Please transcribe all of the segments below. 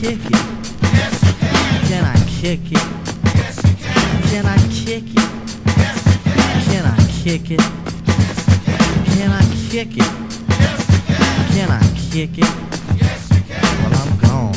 kick it? Yes, you can. Can I kick it? Yes, you can. Can I kick it? Yes, you can. Can I kick it? Can I kick it? Yes, you can. Can I kick it? Yes, you can. Well, I'm gone.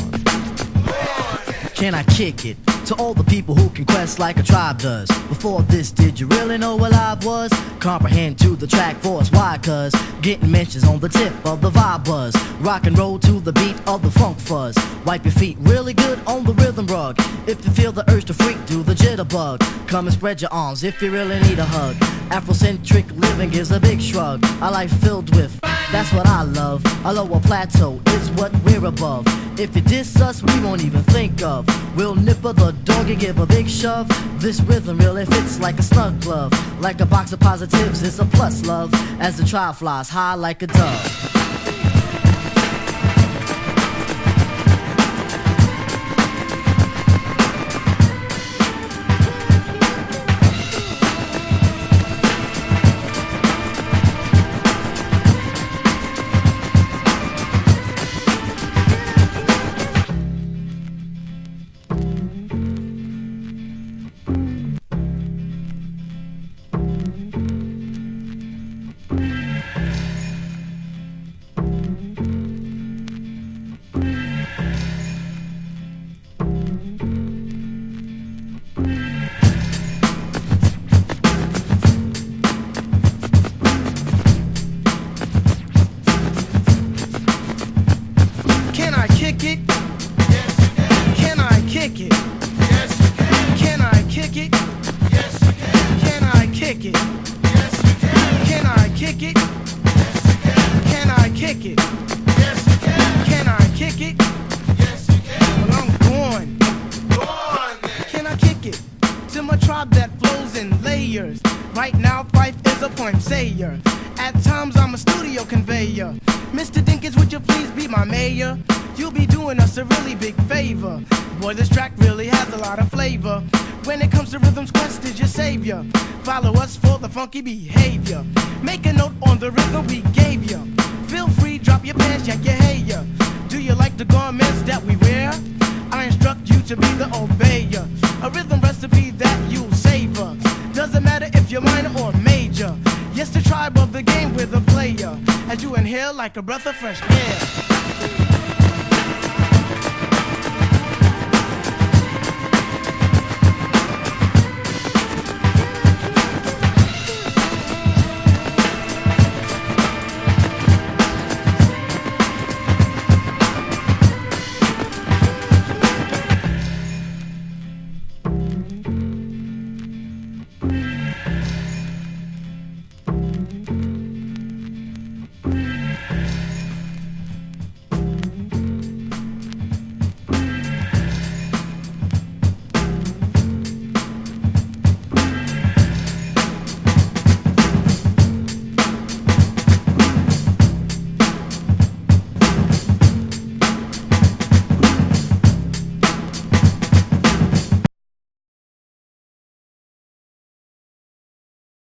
Can I kick it? To all the people who can quest like a tribe does. Before this, did you really know what live was? Comprehend to the track force, why? Cause getting mentions on the tip of the vibe buzz. Rock and roll to the beat of the funk fuzz. Wipe your feet really good on the rhythm rug. If you feel the urge to freak, do the jitterbug. Come and spread your arms if you really need a hug. Afrocentric living is a big shrug. A life filled with, that's what I love. A lower plateau is what we're above. If you diss us, we won't even think of. We'll nipper the dog and give a big shove. This rhythm really fits like a snug glove. Like a box of positives, it's a plus love. As the trial flies high like a dove. Kick it? Yes, you can. Can I kick it? Yes, you can. Can I kick it? Yes, you can. Can I kick it? Yes, you can. Can I kick it? Yes, you can. Can I kick it? Yes, you can. Can I kick it? Yes, you can. Well, I'm going. Go on then. Can I kick it? To my tribe that flows in layers. Right now, Fife is a point sayer. At times, I'm a studio conveyor. Mr. Dinkins, would you please be my mayor? You'll be doing us a really big favor. Boy, this track really has a lot of flavor. When it comes to rhythms, Quest is your savior. Follow us for the funky behavior. Make a note on the rhythm we gave you. Feel free, drop your pants, yank your hair. Do you like the garments that we wear? I instruct you to be the obeyer. A rhythm recipe that you'll savor. Doesn't matter if you're minor or major. Yes, the tribe of the game with a player. As you inhale like a breath of fresh air.